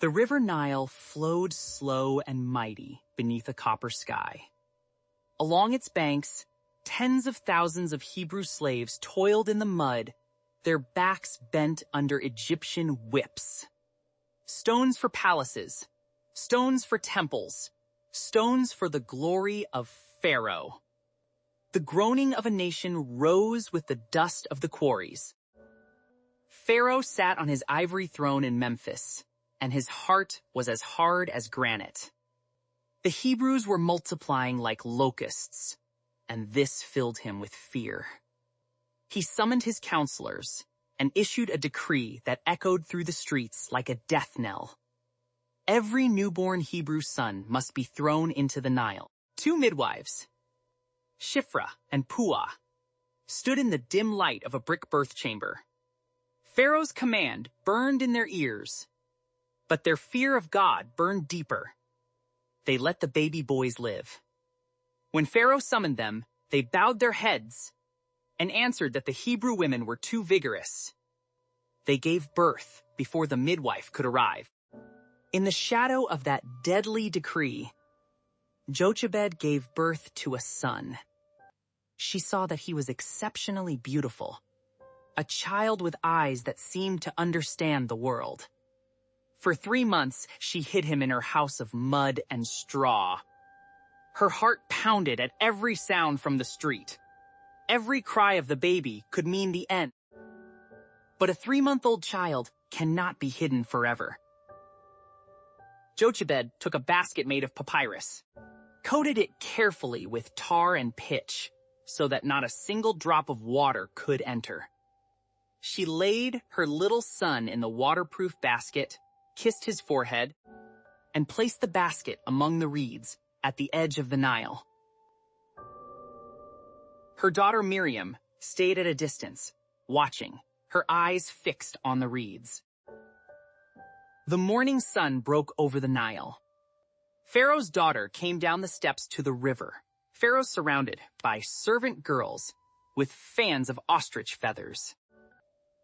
The river Nile flowed slow and mighty beneath a copper sky. Along its banks, tens of thousands of Hebrew slaves toiled in the mud, their backs bent under Egyptian whips. Stones for palaces, stones for temples, stones for the glory of Pharaoh. The groaning of a nation rose with the dust of the quarries. Pharaoh sat on his ivory throne in Memphis, and his heart was as hard as granite. The Hebrews were multiplying like locusts, and this filled him with fear. He summoned his counselors and issued a decree that echoed through the streets like a death knell. Every newborn Hebrew son must be thrown into the Nile. 2 midwives, Shiphrah and Puah, stood in the dim light of a brick birth chamber. Pharaoh's command burned in their ears, but their fear of God burned deeper. They let the baby boys live. When Pharaoh summoned them, they bowed their heads and answered that the Hebrew women were too vigorous. They gave birth before the midwife could arrive. In the shadow of that deadly decree, Jochebed gave birth to a son. She saw that he was exceptionally beautiful, a child with eyes that seemed to understand the world. For 3 months, she hid him in her house of mud and straw. Her heart pounded at every sound from the street. Every cry of the baby could mean the end. But a 3-month-old child cannot be hidden forever. Jochebed took a basket made of papyrus, coated it carefully with tar and pitch so that not a single drop of water could enter. She laid her little son in the waterproof basket, kissed his forehead, and placed the basket among the reeds at the edge of the Nile. Her daughter Miriam stayed at a distance, watching, her eyes fixed on the reeds. The morning sun broke over the Nile. Pharaoh's daughter came down the steps to the river. Pharaoh surrounded by servant girls with fans of ostrich feathers.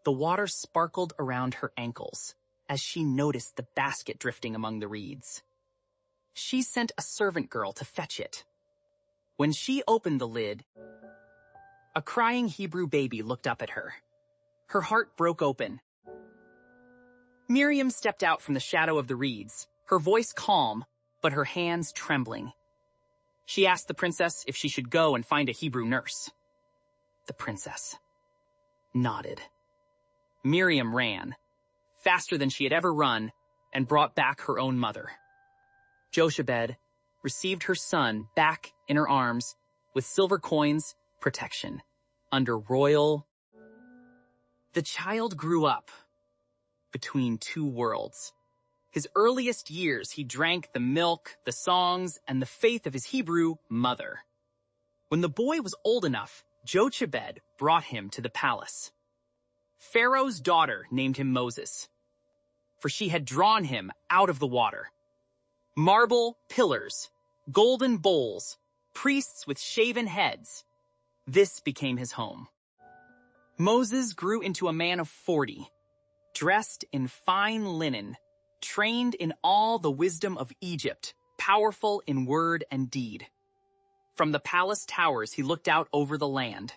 The water sparkled around her ankles as she noticed the basket drifting among the reeds. She sent a servant girl to fetch it. When she opened the lid, a crying Hebrew baby looked up at her. Her heart broke open. Miriam stepped out from the shadow of the reeds, her voice calm, but her hands trembling. She asked the princess if she should go and find a Hebrew nurse. The princess nodded. Miriam ran, faster than she had ever run, and brought back her own mother. Jochebed received her son back in her arms with silver coins, protection, under royal. The child grew up between 2 worlds. His earliest years he drank the milk, the songs, and the faith of his Hebrew mother. When the boy was old enough, Jochebed brought him to the palace. Pharaoh's daughter named him Moses, for she had drawn him out of the water. Marble pillars, golden bowls, priests with shaven heads. This became his home. Moses grew into a man of 40, dressed in fine linen, trained in all the wisdom of Egypt, powerful in word and deed. From the palace towers he looked out over the land.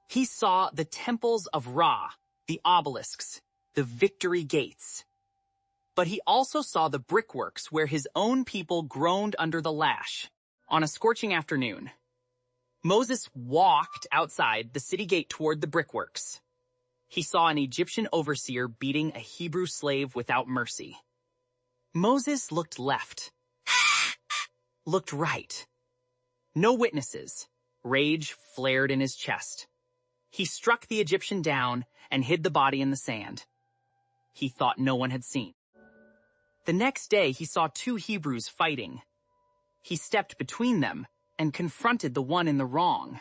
He saw the temples of Ra, the obelisks, the victory gates. But he also saw the brickworks where his own people groaned under the lash. On a scorching afternoon, Moses walked outside the city gate toward the brickworks. He saw an Egyptian overseer beating a Hebrew slave without mercy. Moses looked left, looked right. No witnesses. Rage flared in his chest. He struck the Egyptian down and hid the body in the sand. He thought no one had seen. The next day he saw 2 Hebrews fighting. He stepped between them and confronted the one in the wrong.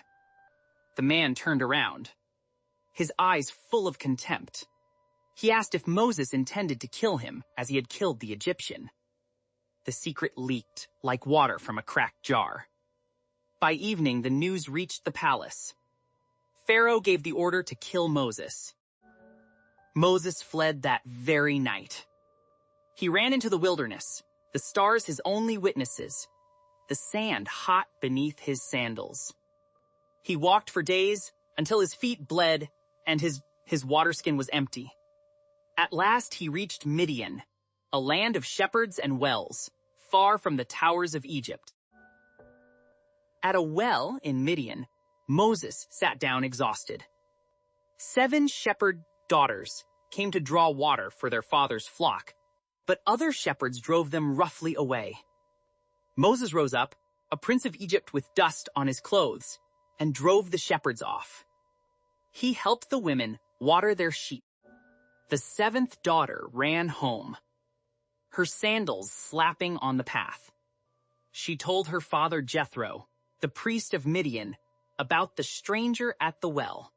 The man turned around, his eyes full of contempt. He asked if Moses intended to kill him as he had killed the Egyptian. The secret leaked like water from a cracked jar. By evening, the news reached the palace. Pharaoh gave the order to kill Moses. Moses fled that very night. He ran into the wilderness, the stars his only witnesses, the sand hot beneath his sandals. He walked for days until his feet bled and his water skin was empty. At last he reached Midian, a land of shepherds and wells, far from the towers of Egypt. At a well in Midian, Moses sat down exhausted. 7 shepherd daughters came to draw water for their father's flock, but other shepherds drove them roughly away. Moses rose up, a prince of Egypt with dust on his clothes, and drove the shepherds off. He helped the women water their sheep. The 7th daughter ran home, her sandals slapping on the path. She told her father Jethro, the priest of Midian, about the stranger at the well,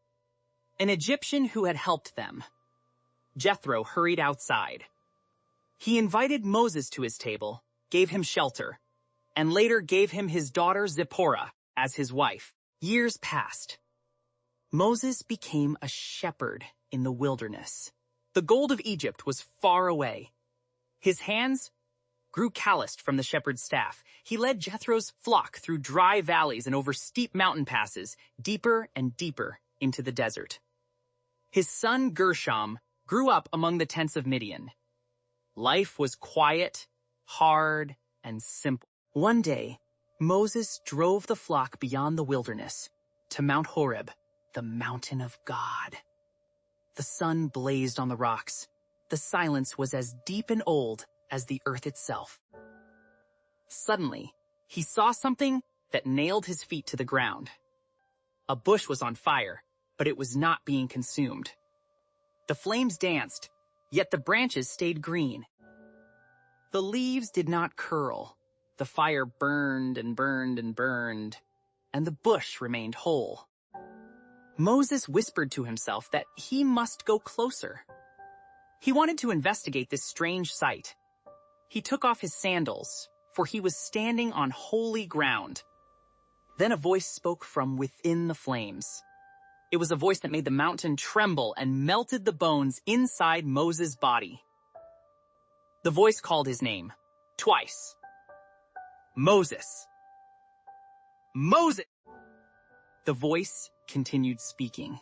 an Egyptian who had helped them. Jethro hurried outside. He invited Moses to his table, gave him shelter, and later gave him his daughter Zipporah as his wife. Years passed. Moses became a shepherd in the wilderness. The gold of Egypt was far away. His hands grew calloused from the shepherd's staff. He led Jethro's flock through dry valleys and over steep mountain passes, deeper and deeper into the desert. His son Gershom grew up among the tents of Midian. Life was quiet, hard, and simple. One day, Moses drove the flock beyond the wilderness to Mount Horeb, the mountain of God. The sun blazed on the rocks. The silence was as deep and old as the earth itself. Suddenly, he saw something that nailed his feet to the ground. A bush was on fire, but it was not being consumed. The flames danced, yet the branches stayed green. The leaves did not curl. The fire burned and burned and burned, and the bush remained whole. Moses whispered to himself that he must go closer. He wanted to investigate this strange sight. He took off his sandals, for he was standing on holy ground. Then a voice spoke from within the flames. It was a voice that made the mountain tremble and melted the bones inside Moses' body. The voice called his name, twice. Moses! Moses! The voice continued speaking.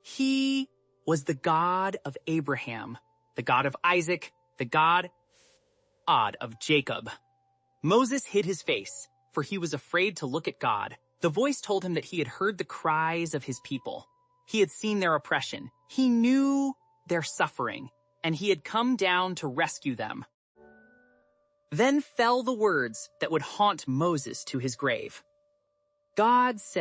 He was the God of Abraham, the God of Isaac, the God of Jacob. Moses hid his face, for he was afraid to look at God. The voice told him that he had heard the cries of his people. He had seen their oppression. He knew their suffering, and he had come down to rescue them. Then fell the words that would haunt Moses to his grave. God said,